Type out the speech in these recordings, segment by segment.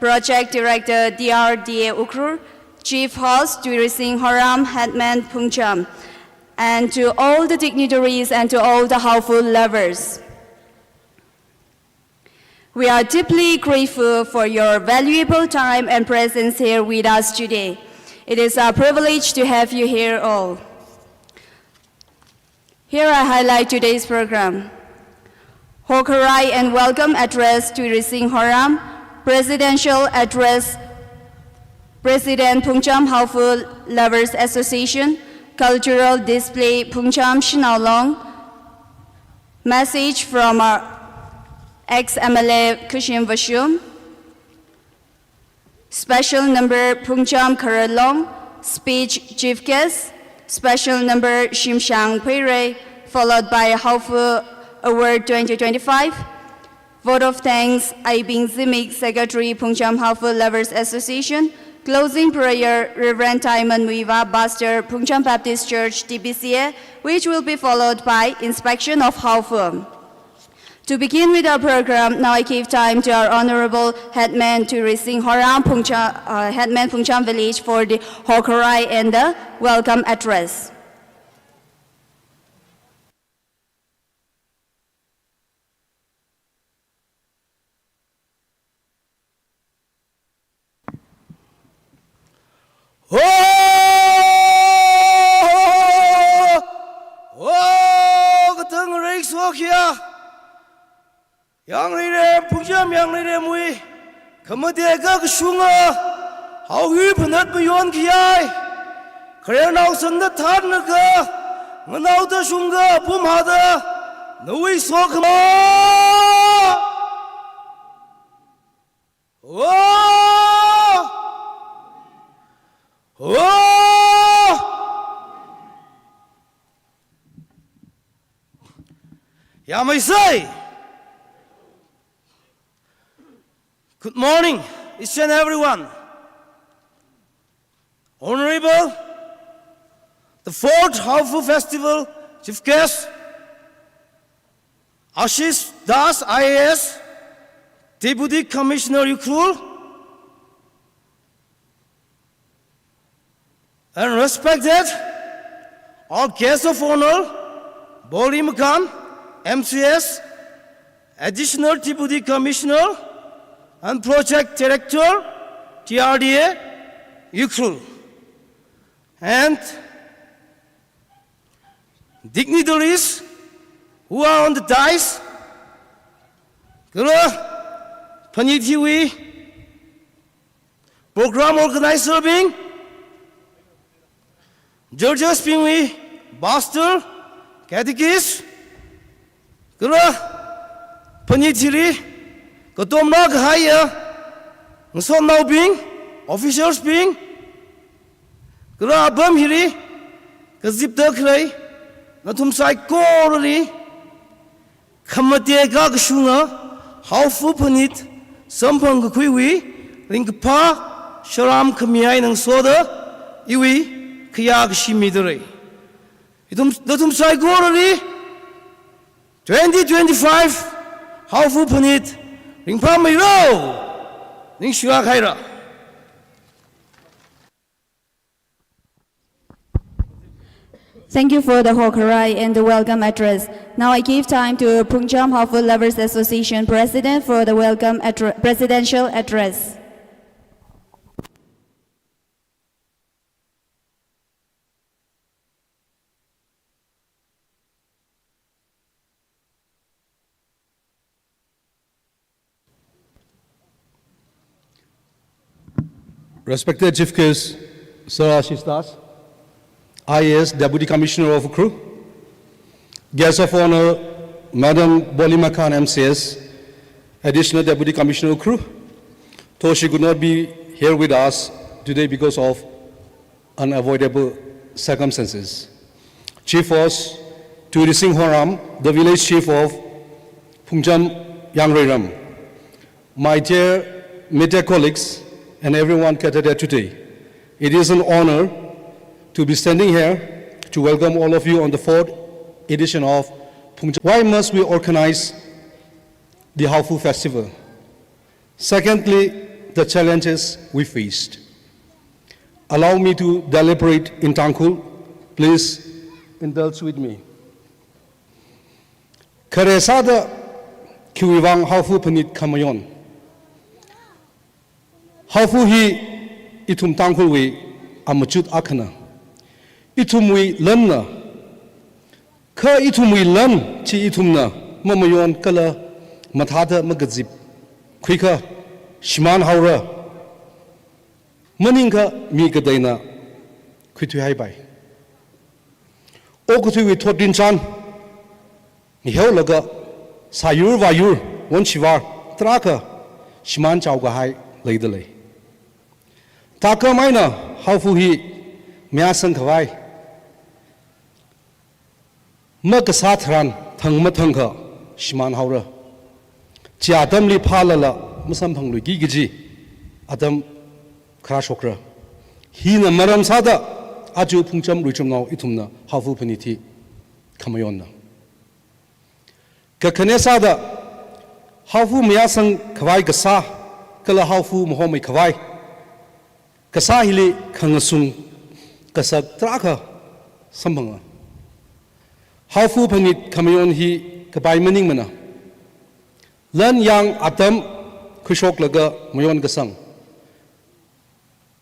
Project Director DRDA Ukrur, Chief Host Duri Singh Horam, Headman Phungcham, and to all the dignitaries and to all the Haofa lovers. We are deeply grateful for your valuable time and presence here with us today. It is a privilege to have you here all. Here I highlight today's program. Hokarai and Welcome Address to Duri Singh Horam, Presidential Address, President Phungcham Haofa Lovers Association, Cultural Display Phungcham Shinaolong, Message from our ex-MLA Kushim Vashum, Special Number Phungcham Karalong, Speech Chief Guest, Special Number Shimshang Pere, followed by Haofa Award 2025. Vote of thanks, Aibing Zimik, Secretary Phungcham Haofa Lovers Association. Closing prayer, Reverend Timon Muiva, Pastor Phungcham Baptist Church, TBCA, which will be followed by inspection of Haofa. To begin with our program, now I give time to our Honorable Headman Duri Singh Horam, Headman Phungcham Village for the Hokarai and the Welcome Address. Yang Phungcham yang mui, kamade ga shunga, how you Phanit beyond Kiai, Karenau Sanda Tarnaga, Manau the Shunga, Pumhada, no way so come. Amei. Good morning, each and everyone. Honorable, the 4th Haofa Festival Chief Guest, Ashish Das IAS, Deputy Commissioner Ukrul, and respected all guests of honor, Boli Makan, MCS, Additional Deputy Commissioner, and Project Director, TRDA, Ukrul, and dignitaries who are on the dais, Phanit ishiwui, program organizer being, judges being Pastor, Catechist, Phanit ishiwui, katomtheilak, being, officials being, atam hiri, khalei, Nathum saikorali, kamade shunga, Haofa Phanit, sampang kuiwi, linkpa, shalam kamiai nang soda, iwi, kayakha shimidere. Nathum saikorali, 2025, Haofa Phanit, linkpa mairo, ningshiya. Thank you for the Hokarai and the welcome address. Now I give time to Phungcham Haofa Lovers Association President for the welcome presidential address. Respected Chief Guest, Sir Ashish Das, IAS Deputy Commissioner of Crew, Guests of Honor, Madam Bolima Khan MCS, Additional Deputy Commissioner of Crew, though she could not be here with us today because of unavoidable circumstances. Chief Host Duri Singh Horam, the village chief of Phungcham Yangmichingda. My dear media colleagues and everyone gathered here today, it is an honor to be standing here to welcome all of you on the 4th edition of Phungcham. Why must we organize the Haofa Festival? Secondly, the challenges we faced. Allow me to deliberate in Tangkhul. Please indulge with me. Karesada wuivang Haofa Phanit kamayon. Haofa hi itum Tangkhul we amachut akhana. Itum we lanna. Ka itum we lan chi itumna mamayon kala mathada magazib. Kwika shiman haura. Maninga mi kadaina kwitu hai bai. O kutu we thotin chan. Ni heo laga sayur vayur won shivar traka shiman chauga hai leidale. Taka maina Haofa hi mya sankhawai. Makasatran thang mathangha shiman haura. Chi atam li phalala musam phanglu gi giji atam khara shokra. Hina maram sada aju phungcham ruchum nau itumna Haofa Phanit kamayonna. Kakhane sada Haofa mya sang khawai gasa kala Haofa mohomai khawai. Kasa hili khangasung kasak traka sambanga. Haofa Phanit kamayon hi kabai maning mana. Lan yang atam kushok laga mayon gasang.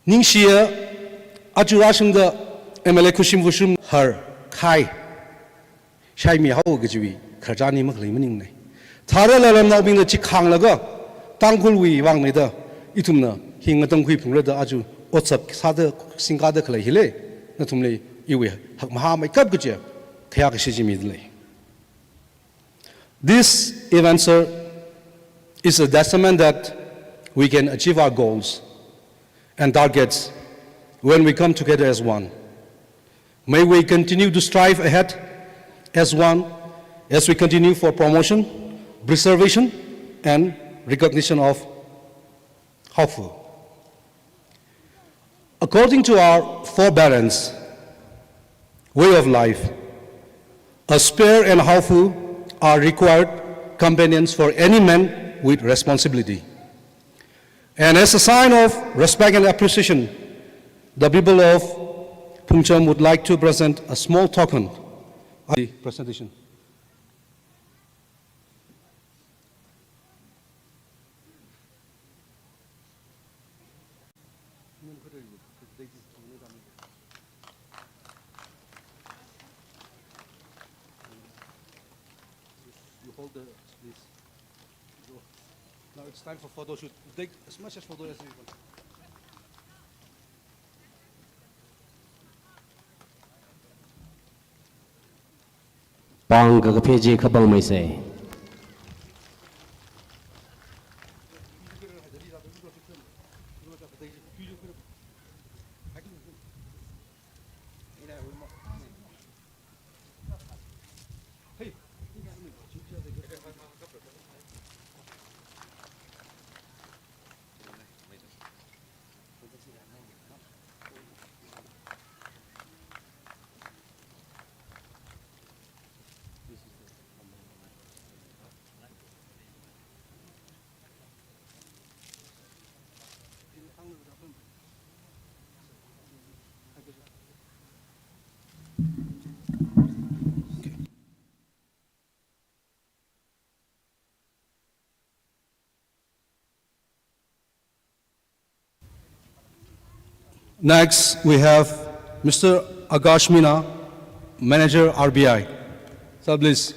Ningshiya aju rashungda Amei kushim vushum har khai. Shai mi hao gajwi kharjani maklai maning nai. Thara lalam nau bing da chikhang laga Tangkhul wuivang nei da itumna hingatang khui phungla da aju otsap sada singka da khalei hile Nathum le iwe hak maha mai kap guje kayakha shiji le. This event, sir, is a testament that we can achieve our goals and targets when we come together as one. May we continue to strive ahead as one as we continue for promotion, preservation, and recognition of Haofa. According to our forbearance way of life, a spear and Haofa are required companions for any man with responsibility. And as a sign of respect and appreciation, the people of Phungcham would like to present a small token of the presentation. You hold the, please. Now it's time for photo shoot. Take as much as photo as you want. Pang ka pheji khabang mai se. Next, we have Mr. Akash Meena, Manager RBI. Sir, please.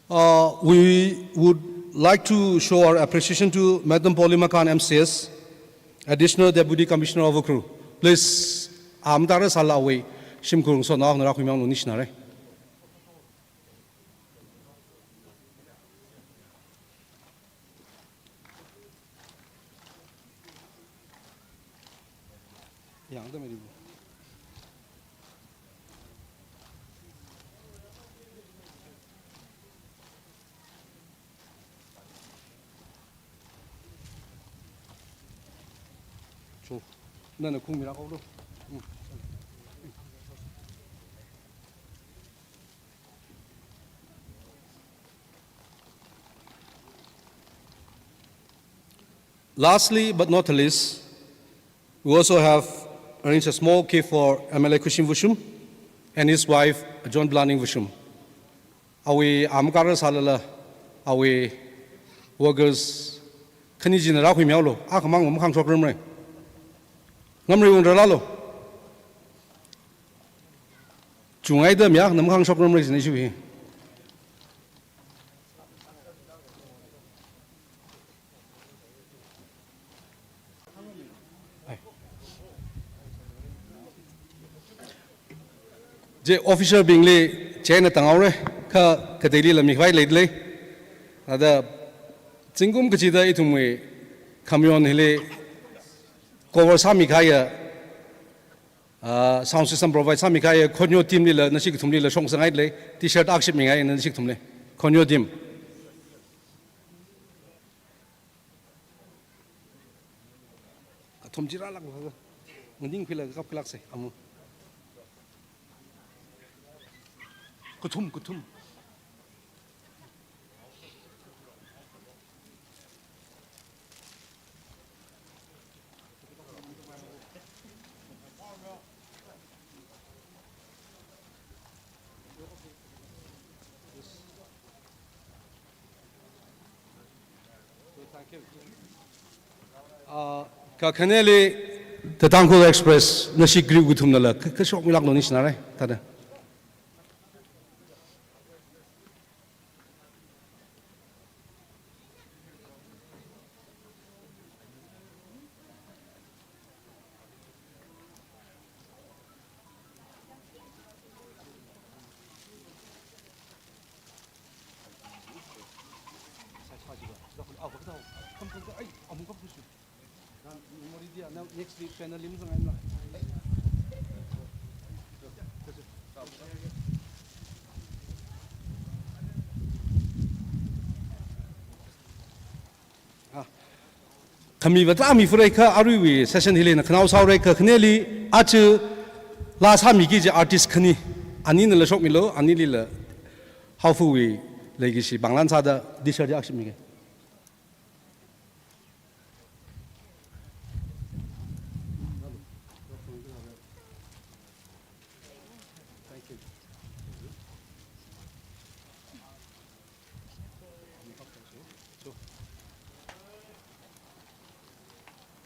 We would like to show our appreciation to Madam Polima Khan MCS, Additional Deputy Commissioner of the Crew. Please, Amdara Salawi, Shimkurung Sonah, Nakumang Nishnare. Lastly, but not least, we also have arranged a small cake for MLA Kushim Vushum and his wife, John Blanning Vushum. Awe Amkara Salala, awe workers, Kanijin Rakumialo, Akamang Mukang Chokramre. Namri Undralalo. Jungaida Myak, Namkang Chokramre is an issue. The official being lay, China Tangaure, Kateli la mikhavai lately. Ada Zingum Kachida itumwe, Camion Hile, cover Samikaya, sound system provides Samikaya, Konyo team Lila, Nashikumli, Shong Sangai, T-shirt action Mingai and Nashikumle, Konyo team. Tomjira Lak, Munding Pilla, Kapilakse, Amu. Kutum. Kanele, the Tangkhul Express, Nashi Grill with Hotnara, Kashok Milak Nonishnare, Tada. Next week, panel lim sang aina. Kami bata mi fureka arui session hile na kanau saure ka kneli achu la sa mi ki je artist khani ani na la shok milo ani lila Haofa we legi si banglan sa da disher action mi.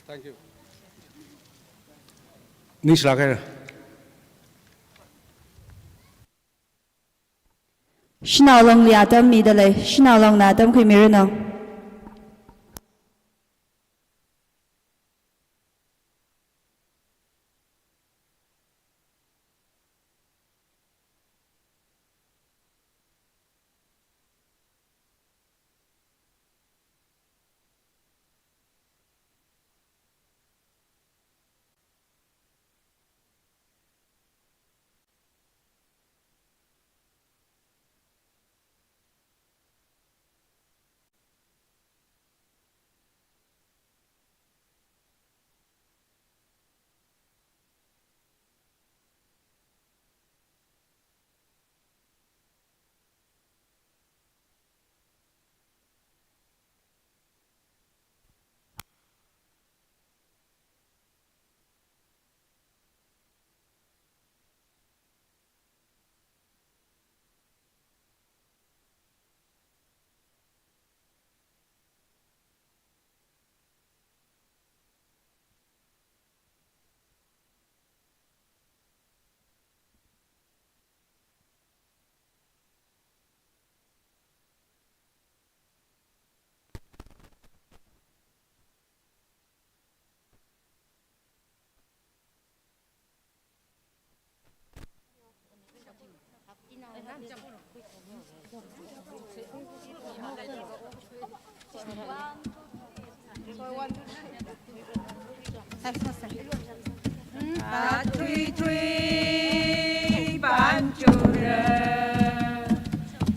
Thank you. ningshiya. Shinalong li atam midale, shinalong na atam kui mirino. Thui thui ban chu re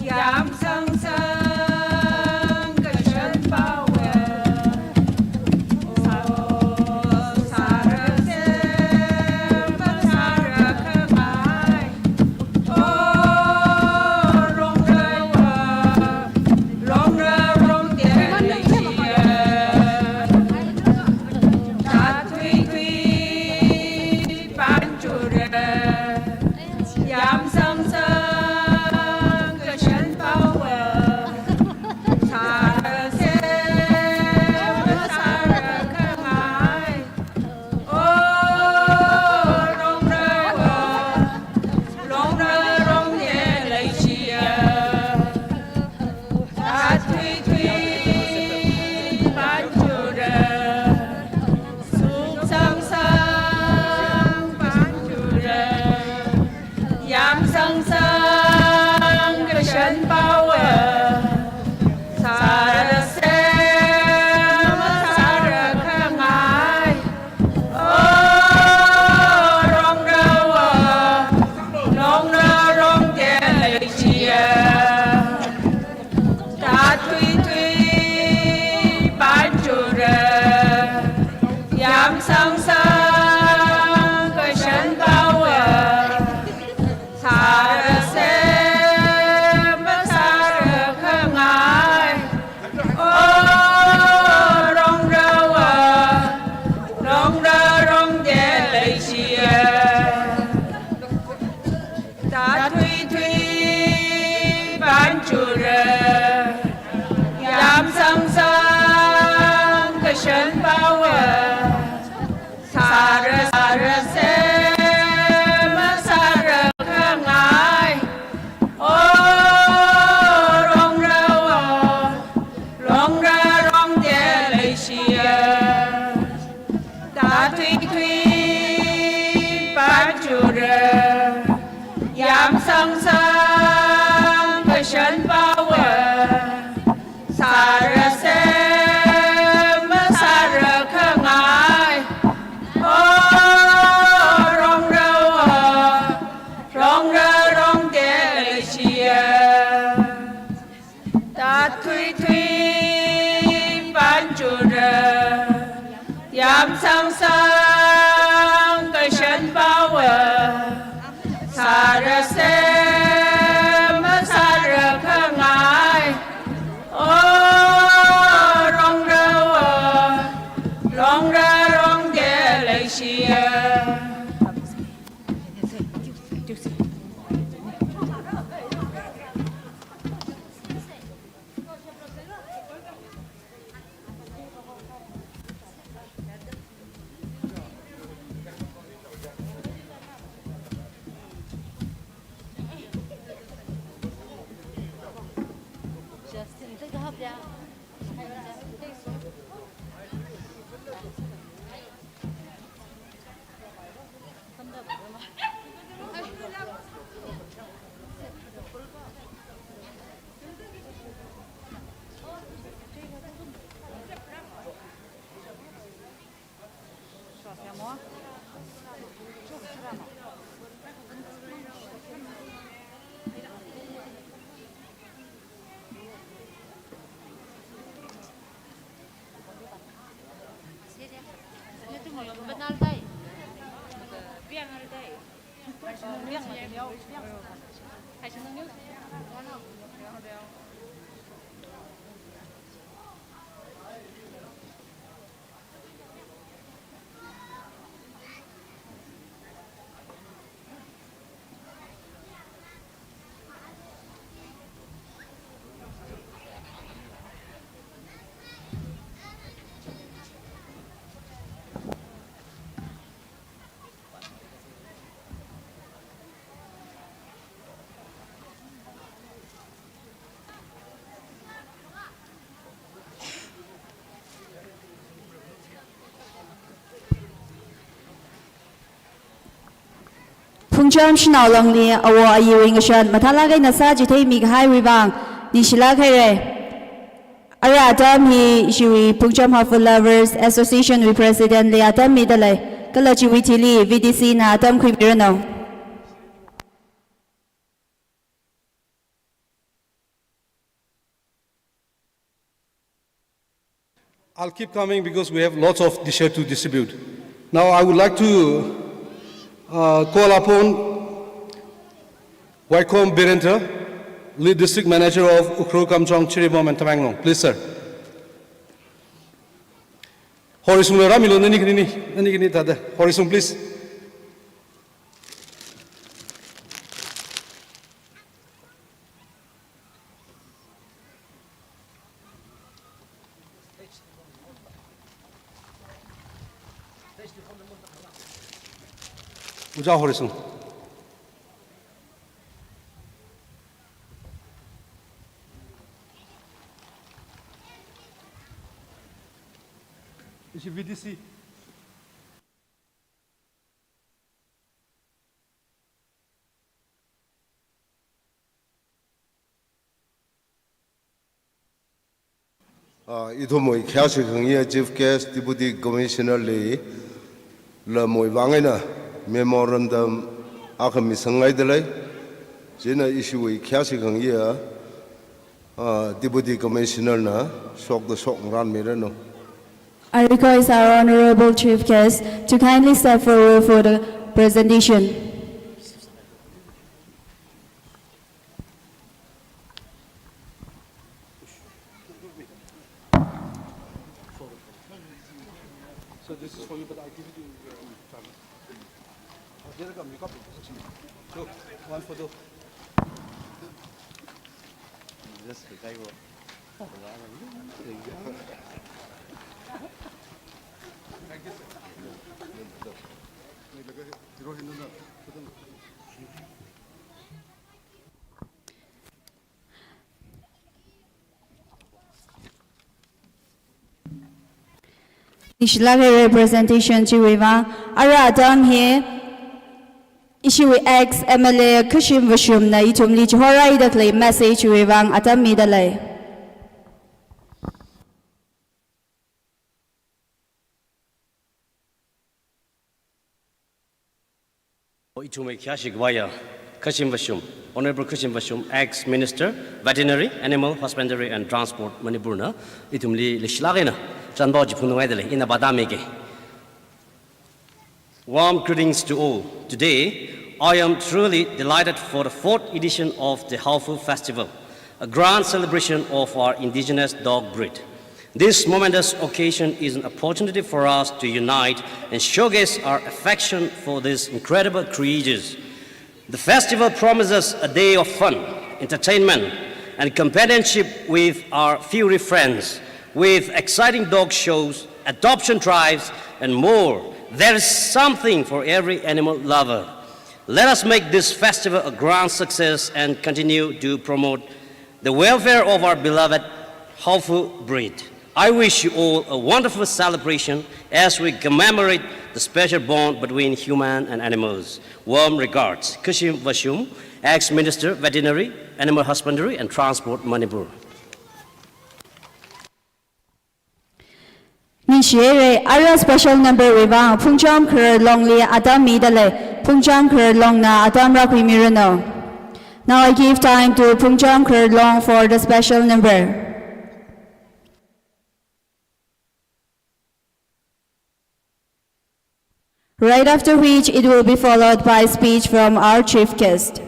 yam sang sang cái chân bao Phungcham shinao longli awo ayuing ashan mathalagay nasa jitay mikhavai wuivang ningshiya khalei. Ara atam hi ishiwui Phungcham Haofa Lovers Association with President le atam midalay kalachi witili VDC na atam kuimirano. I'll keep coming because we have lots of dishes to distribute. Now I would like to call upon Waikom Birenter, Lead District Manager of Ukhrul Kamchong, Chiribom and Tamanglong. Please, sir. Horizon Ramilo, Nani Tada. Horizon, please. Uja Horizon. Is it VDC? Ithomoi khyasi khangye Chief Guest Deputy Commissioner le wuivang memorandum akhami sangai dalai jena ishiwui khyasi khangye Deputy Commissioner na sok ran merano. I request our Honorable Chief Guest to kindly step forward for the presentation. So this is for you, but I give it to you. Look, one photo. Ningshiya representation to wuivang. Ara atam here. Ishiwui ex MLA kushim vashum na itumli chhorai daklay message wuivang atam midalay. Itumei Kyashik Vaya, Kashim Vashum, Honorable Kashim Vashum, ex-Minister, Veterinary, Animal Husbandry and Transport, Manipurna, Itumli Lishlagina, Chanboji Punuedele, in Abadameke. Warm greetings to all. Today, I am truly delighted for the 4th edition of the Haofa Festival, a grand celebration of our indigenous dog breed. This momentous occasion is an opportunity for us to unite and showcase our affection for these incredible creatures. The festival promises a day of fun, entertainment, and companionship with our furry friends, with exciting dog shows, adoption drives, and more. There is something for every animal lover. Let us make this festival a grand success and continue to promote the welfare of our beloved Haofa breed. I wish you all a wonderful celebration as we commemorate the special bond between human and animals. Warm regards, Kashim Vashum, ex-Minister, Veterinary, Animal Husbandry and Transport, Manipur. Ningshiya ara special number wuivang Phungcham longli atam midalay Phungcham long na atam rakuimirano. Now I give time to Phungcham long for the special number. Right after which it will be followed by speech from our chief guest.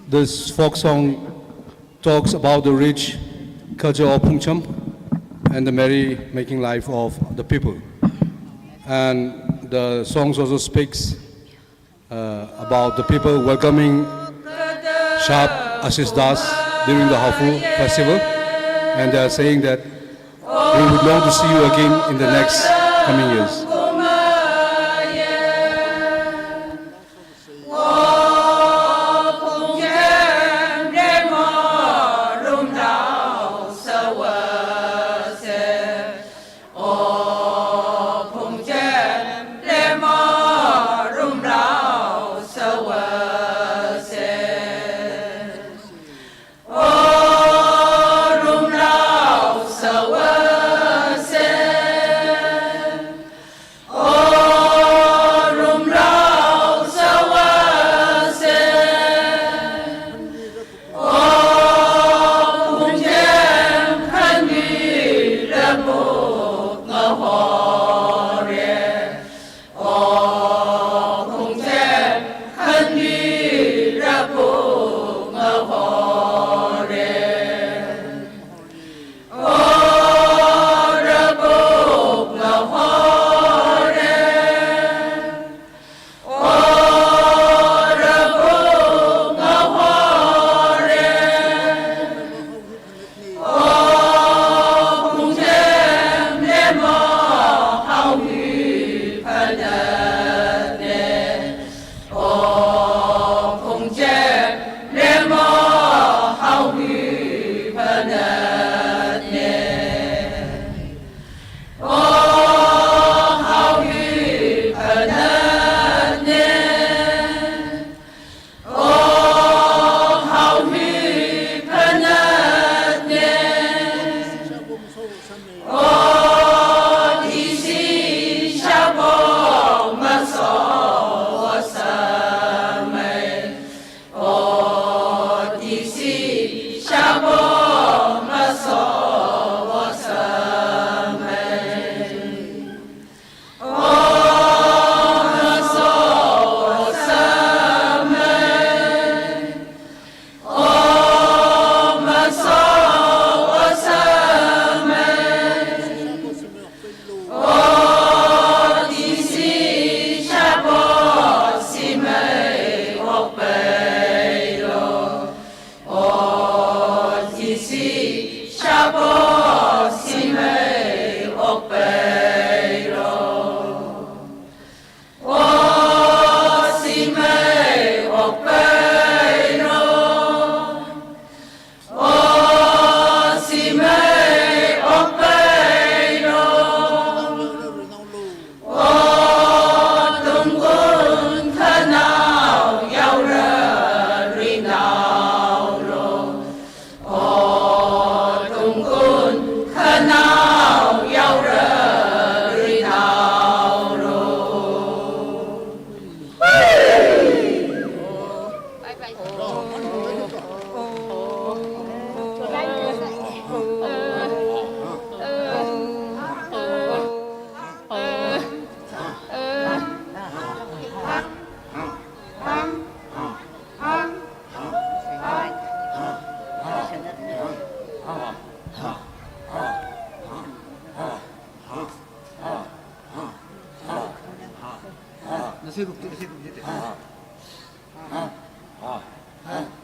This folk song talks about the rich culture of Phungcham and the merry making life of the people. And the songs also speaks about the people welcoming sharp Ashish Das during the Haofa festival, and they are saying that we would love to see you again in the next coming years.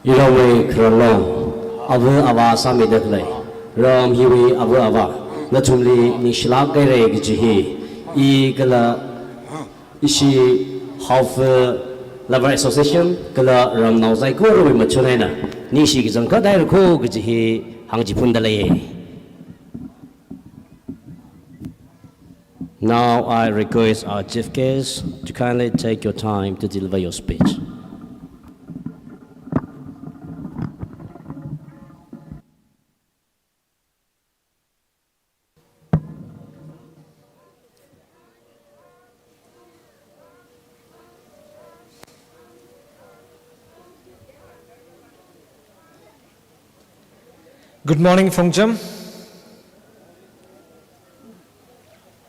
Yiraway Kralong, Abu Ava Samidakle, Ram Hiwi Abu Ava, Nathumli Ningshiya Kayakha Gijihi, Igala Ishi Haofa Lover Association, Gala Ram Nauzai Guru Machunena, Nishi Gizanka Dairko Gijihi, Hangjipundale. Now I request our chief guest to kindly take your time to deliver your speech. Good morning, Phungcham.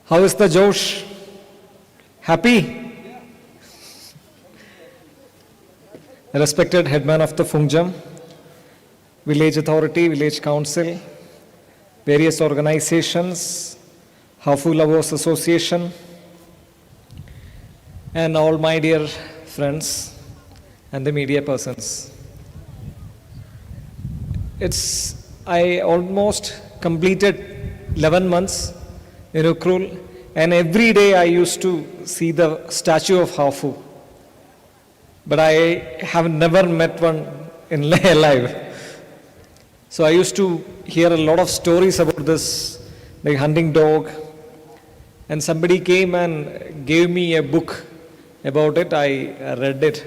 How is the Josh? Happy? Respected headman of the Phungcham, village authority, village council, various organizations, Haofa Lovers Association, and all my dear friends and the media persons. I almost completed 11 months in Ukrul, and every day I used to see the statue of Haofa. But I have never met one in alive. So I used to hear a lot of stories about this, like hunting dog. And somebody came and gave me a book about it. I read it.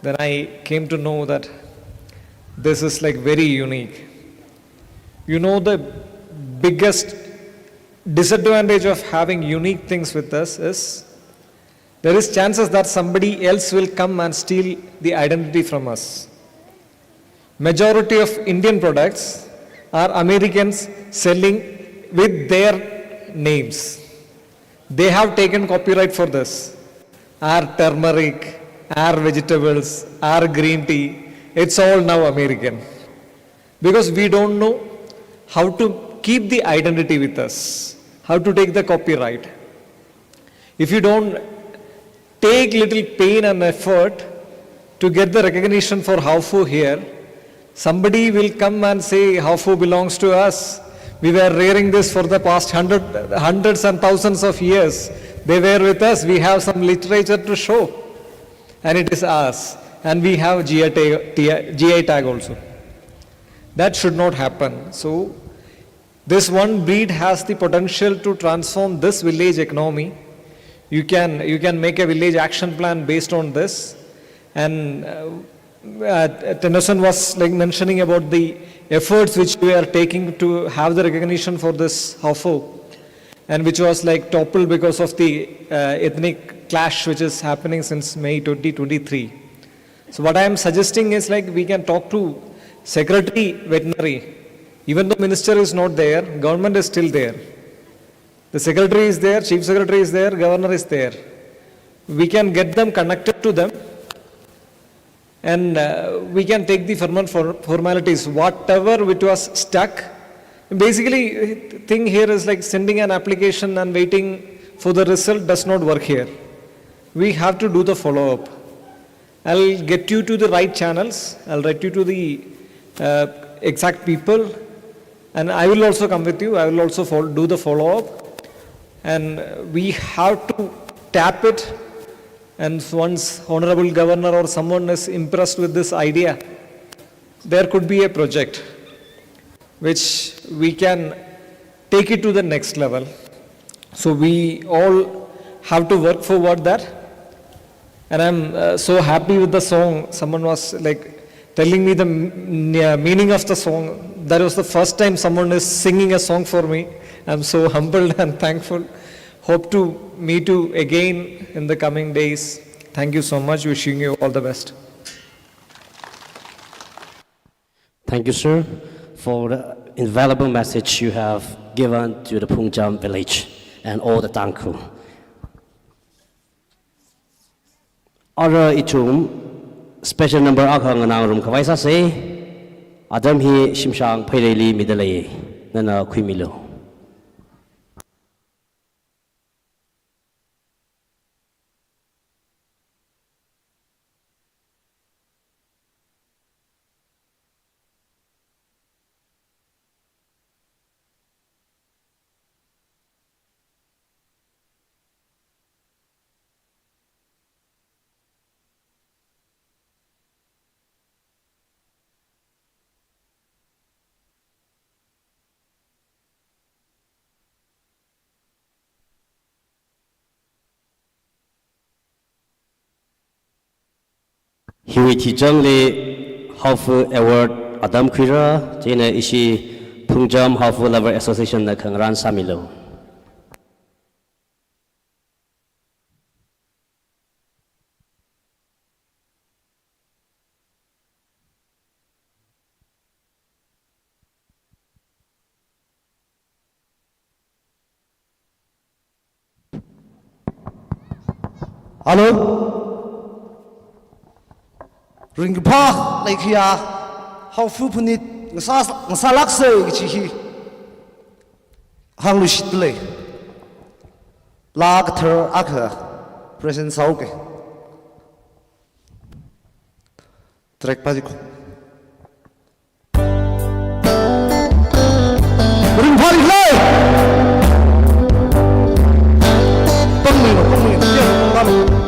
Then I came to know that this is like very unique. You know, the biggest disadvantage of having unique things with us is there is chances that somebody else will come and steal the identity from us. Majority of Indian products are Americans selling with their names. They have taken copyright for this. Our turmeric, our vegetables, our green tea, it's all now American. Because we don't know how to keep the identity with us, how to take the copyright. If you don't take little pain and effort to get the recognition for Haofa here, somebody will come and say Haofa belongs to us. We were rearing this for the past hundreds and thousands of years. They were with us. We have some literature to show. And it is ours. And we have GI tag also. That should not happen. So, this one breed has the potential to transform this village economy. You can make a village action plan based on this. And Tennyson was like mentioning about the efforts which we are taking to have the recognition for this Haofa, and which was like toppled because of the ethnic clash which is happening since May 2023. So what I am suggesting is like we can talk to Secretary Veterinary. Even though Minister is not there, government is still there. The Secretary is there, Chief Secretary is there, Governor is there. We can get them connected to them, and we can take the formalities, whatever which was stuck. Basically, thing here is like sending an application and waiting for the result does not work here. We have to do the follow-up. I'll get you to the right channels. I'll write you to the exact people, and I will also come with you. I will also do the follow-up, and we have to tap it. And once Honorable Governor or someone is impressed with this idea, there could be a project which we can take it to the next level. So we all have to work forward that. And I'm so happy with the song. Someone was like telling me the meaning of the song. That was the first time someone is singing a song for me. I'm so humbled and thankful. Hope to meet you again in the coming days. Thank you so much. Wishing you all the best. Thank you, sir, for the invaluable message you have given to the Phungcham village and all the Tangkhul. Other itum, special number akang anang mikhavai sa se, atam hi shimshang paireli midalay, nana kuimilo. Hiwi Tijang le Haofa Award Adam Kwira, Jena Ishi Phungcham Haofa Lover Association na Kangran Samilo. Alo ring pa laikia Haofa Phanit salak se chi hi hang lu shit le la ka thar akha present sau ke track pa ko ring pa le tong mi ya tong la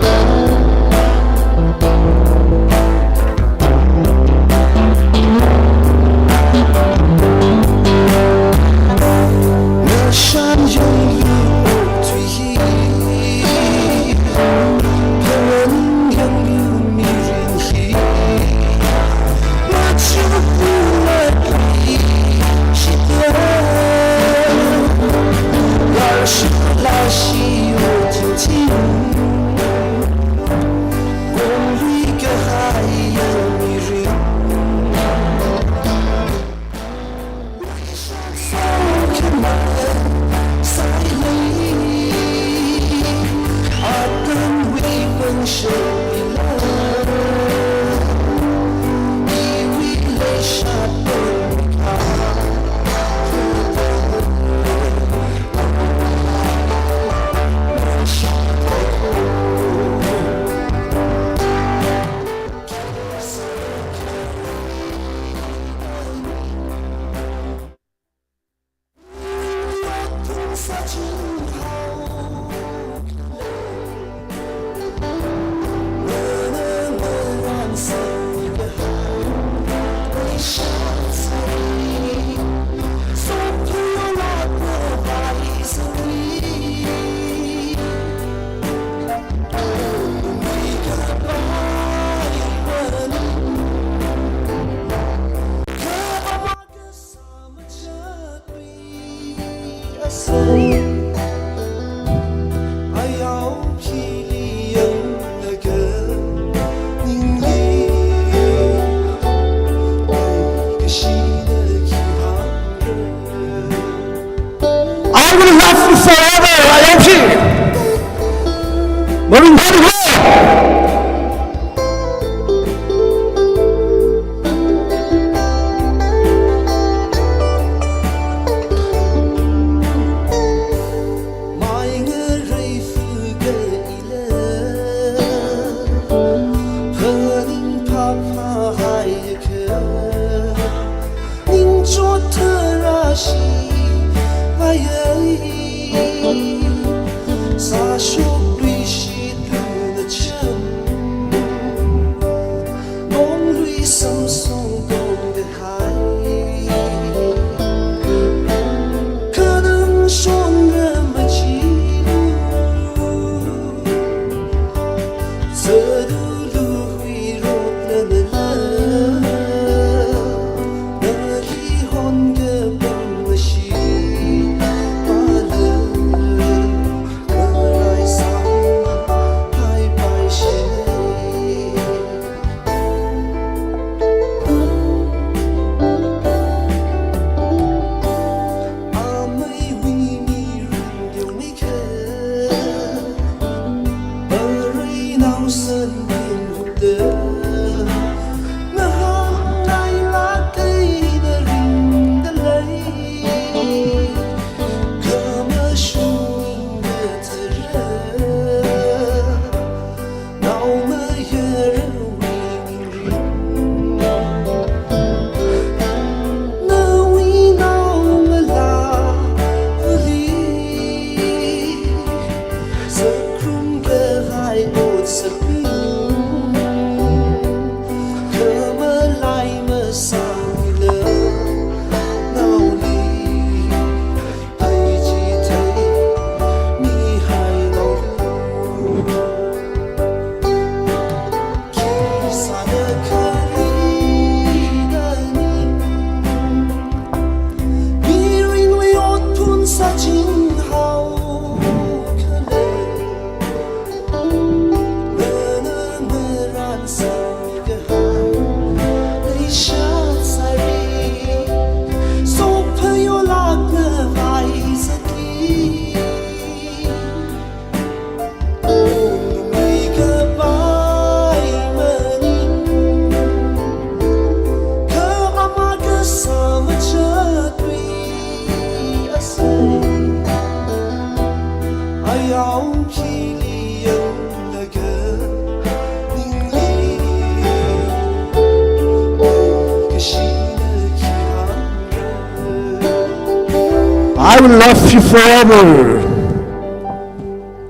will love you forever.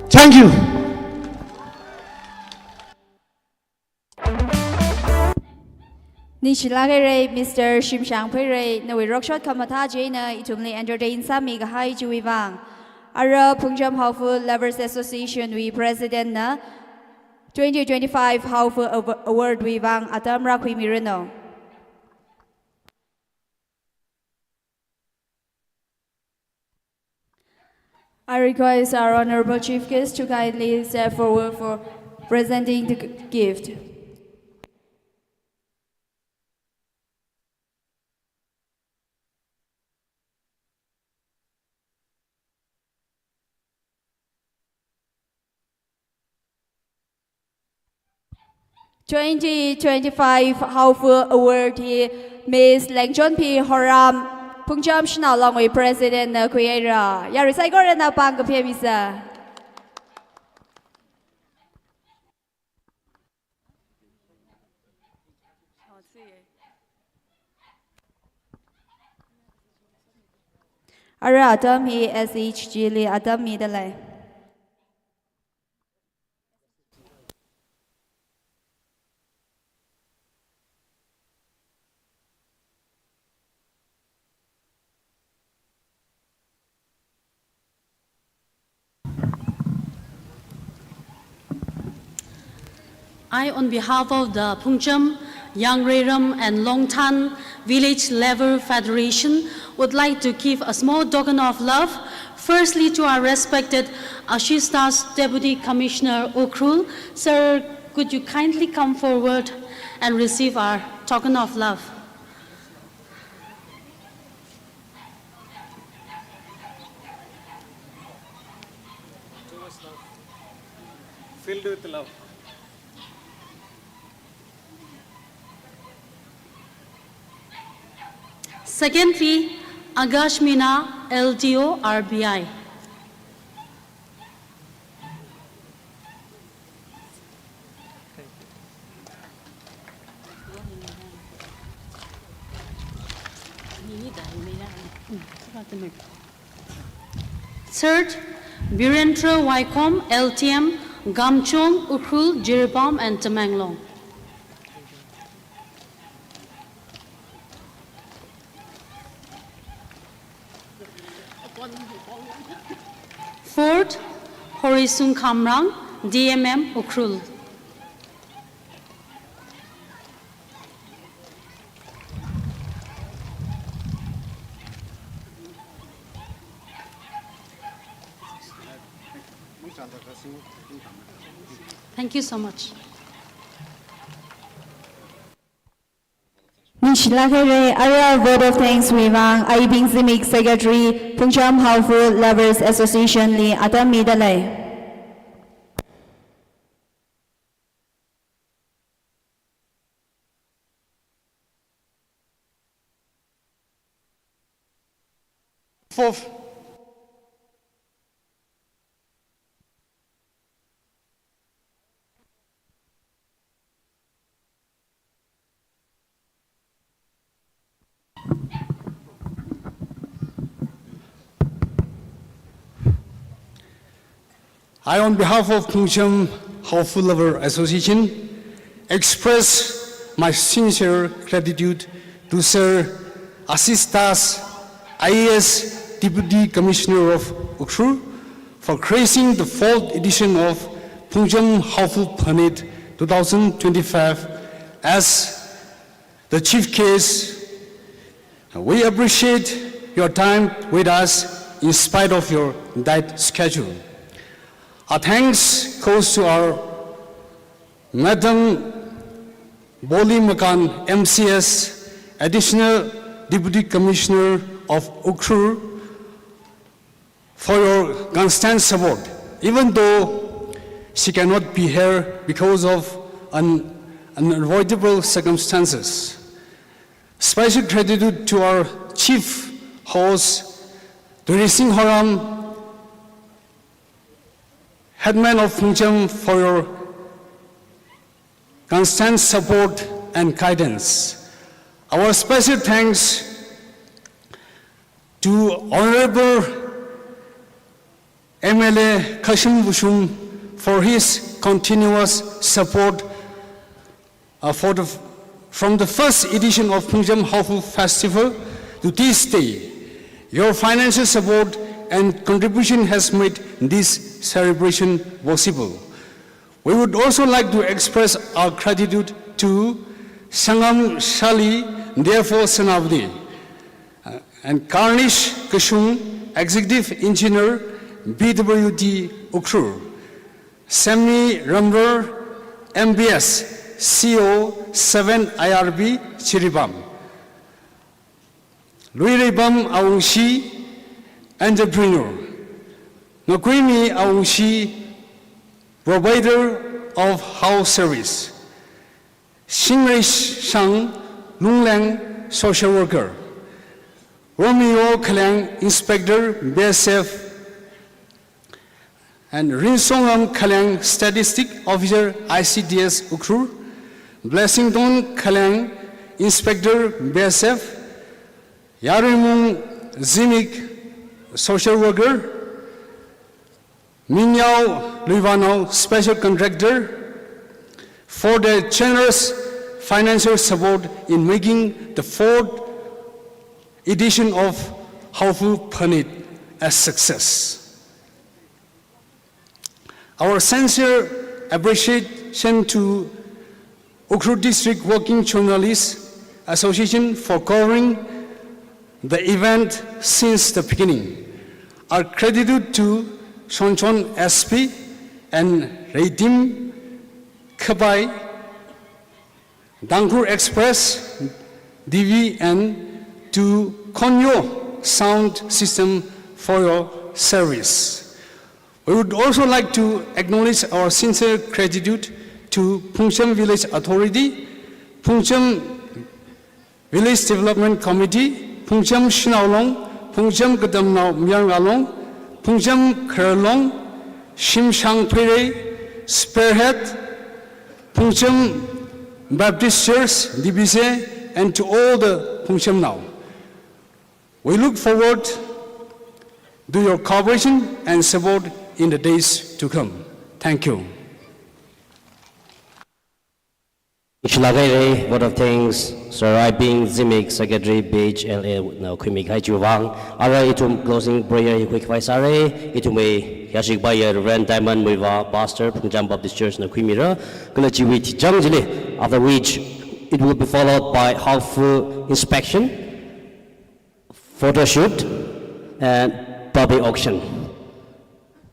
Thank you. Ningshiya Mr. Shimshang Pere, no we rockshot Kamata Jana, it only entertain some mikhavai wuivang. Ara Phungcham Haofa Lovers Association, we President na 2025 Haofa Award wuivang atam rakwi mirano. I request our Honorable Chief Guest to kindly step forward for presenting the gift. (2025) Haofa Award Miss Langchon P. Horam Phungcham Shina along with President Kayakha. Yari saikorana pang kapemisa. Ara atam hi SHG li atam mi dalai. I, on behalf of the Phungcham, Yangmichingda and Longtan Village Level Federation, would like to give a small token of love, firstly to our respected Assistant Deputy Commissioner Ukrul. Sir, could you kindly come forward and receive our token of love? Filled with love. Secondly, Agashmina LTO RBI. Third, Birendra Waikom LTM Gamchong, Ukrul, Jiribam and Tamenglong. Fourth, Horisung Kamrang, DMM Ukrul. Thank you so much. Ningshiya Area Vote of Thanks wuivang Aibing Zimik Secretary Phungcham Haofa Lovers Association li atam mi dalai. Fourth. I, on behalf of Phungcham Haofa Lover Association, express my sincere gratitude to Sir Assistas IAS Deputy Commissioner of Ukrul for gracing the 4th edition of Phungcham Haofa Phanit 2025 as the chief case. We appreciate your time with us in spite of your tight schedule. Our thanks goes to our Madam Boli Makan MCS, Additional Deputy Commissioner of Ukrul, for your constant support, even though she cannot be here because of unavoidable circumstances. Special gratitude to our chief host, Duri Singh Horam, Headman of Phungcham, for your constant support and guidance. Our special thanks to Honorable MLA Kashim Vushum for his continuous support from the first edition of Phungcham Haofa Festival to this day. Your financial support and contribution has made this celebration possible. We would also like to express our gratitude to Sangam Sali, therefore Sanavdi, and Karnish Kashung, Executive Engineer, BWT Ukrur, Semi Ramber, MBS, CO 7 IRB Chiribam, Luiribam Aungshi, entrepreneur, Nokwimi Aungshi, provider of house service, Xingrish Shang, Lunglang, social worker, Romeo Kalang, inspector, BSF, and Rinsongam Kalang, statistic officer, ICDS Ukrur, Blessington Kalang, inspector, BSF, Yarimung Zimik, social worker, Minyao Luivano, special contractor, for their generous financial support in making the 4th edition of Haofa Phanit a success. Our sincere appreciation to Ukrur District Working Journalists Association for covering the event since the beginning. Our gratitude to Sonchon SP and Reidim Khabai, Tangkhul Express DV, and to Konyo Sound System for your service. We would also like to acknowledge our sincere gratitude to Phungcham Village Authority, Phungcham Village Development Committee, Phungcham Shinaolong, Phungcham Kadamnao Myangalong, Phungcham Kharalong, Shimshang Pere, Spearhead, Phungcham Baptist Church, DBC, and to all the Phungcham now. We look forward to your cooperation and support in the days to come. Thank you. Ishiwui, Board of Things, Sir Raibing Zimik, Secretary, BHLA, now mikhavai wuivang. Ara itum closing prayer, mikhavai sare, itume yashik bayer, Reverend Diamond Muiva, Pastor, Phungcham Baptist Church, na kuimira, kalachiwi tijang jili, after which it will be followed by Haofa inspection, photo shoot, and public auction.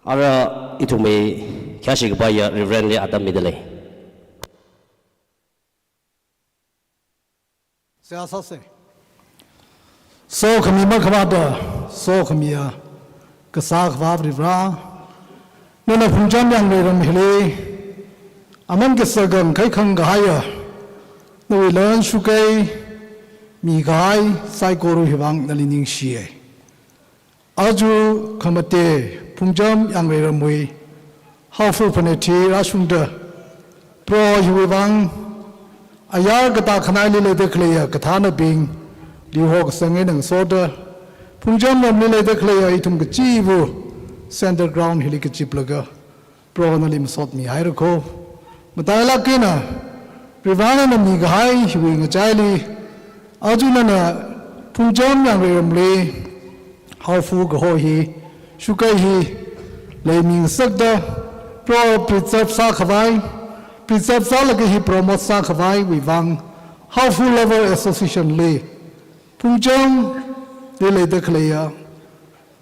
Ara itume yashik bayer, Reverend Atam midale. So kami makhavada, so kami kasak vavrivra, nana Phungcham yangmichingda hele, aman kesagan kayakhang gahaya, nawilan shukai, mikhavai, saikorali wuivang nali ningshiya. Aju kamate Phungcham yangmichingda mui, Haofa Phanit rashungda, pro wuivang. Ayar kata khanai le dekhlaya kathana bing liho sange nang soda Phungcham le dekhlaya itum chibu center ground hili ke chiplaga pronalim sot mi hai rakho mataila kena privana na mi gai hui ngachali ajuna na Phungcham yang le Haofa go hi shukai hi le ming sakda pro preserve sa khawai preserve salak hi promote sa mikhavai wuivang Haofa Lover Association le Phungcham le dekhlaya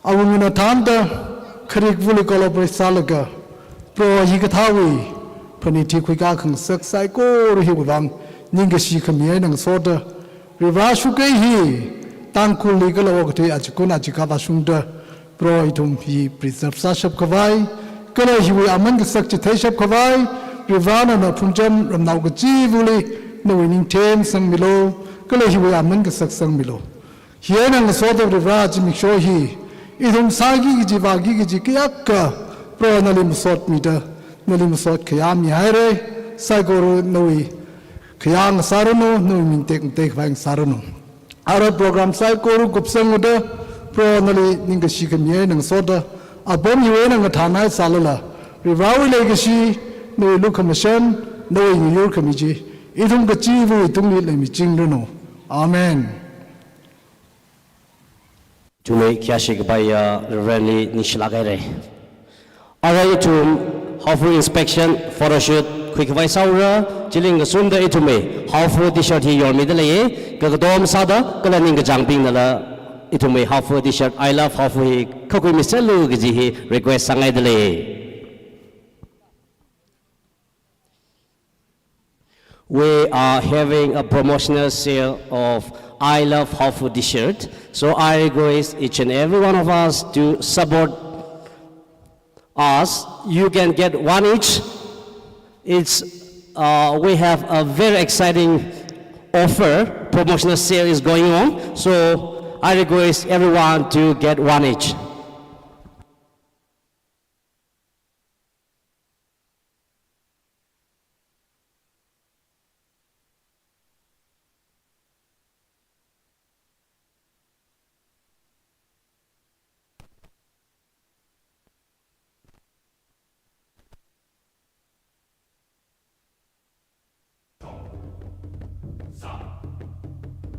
awungna thamda kharik vuli collaborate salaka pro hi kathawi Phanit khuika khang sak saikorali wuivang ningashi khamiai nang soda rivashukai hi Tangkhul legal ogte achikuna chikaba shungda pro itum hi preserve sa shap khawai kala hi aman sak chithai shap khawai Rivana na Phungcham ramnau ka chivuli na winning tem sang milo kala hiwi aman ka sak sang milo hiya nang soda rivra chi miksho hi idum sagi ki jivagi ki kayakha pro nalim sot mita nalim sot khayam yaire saigoro nawi khayang sarano nawi mintek tek vang sarano ara program saigoro gupsang uda pro nali ninga shikam ye nang soda abom yue na ngatana salala rivawi legacy no look commission no in your committee itum kachivu itum ni yangmichingda no amen Tumei kiashik by Renly Nishlagere. Alright, itum Haofa inspection photoshoot quick vice hour chilling sunda itume Haofa t-shirt hi your middle ye kagadom sada kalaning jangbing nala itume Haofa t-shirt I love Haofa hi kakui miselu giji hi request sangai dele. We are having a promotional sale of I Love Haofa t-shirt. So I request each and every one of us to support us. You can get one each. We have a very exciting offer. Promotional sale is going on. So I request everyone to get one each.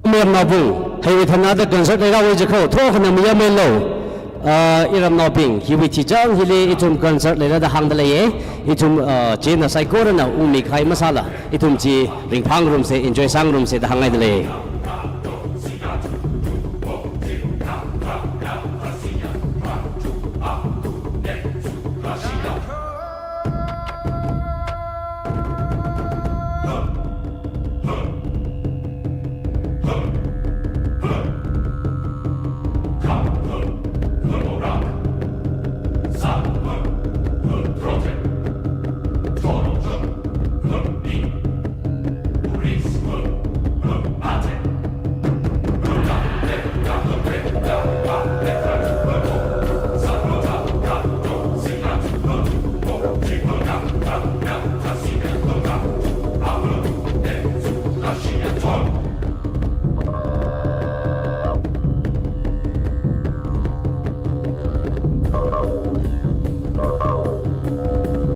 Nathum, hey with another concert they always call talk na miya melo iram noping he with jang hili itum concert le da hang dale itum china saikorana mikhavai masala itum chi ringphang room se enjoy sang room se da hangai dale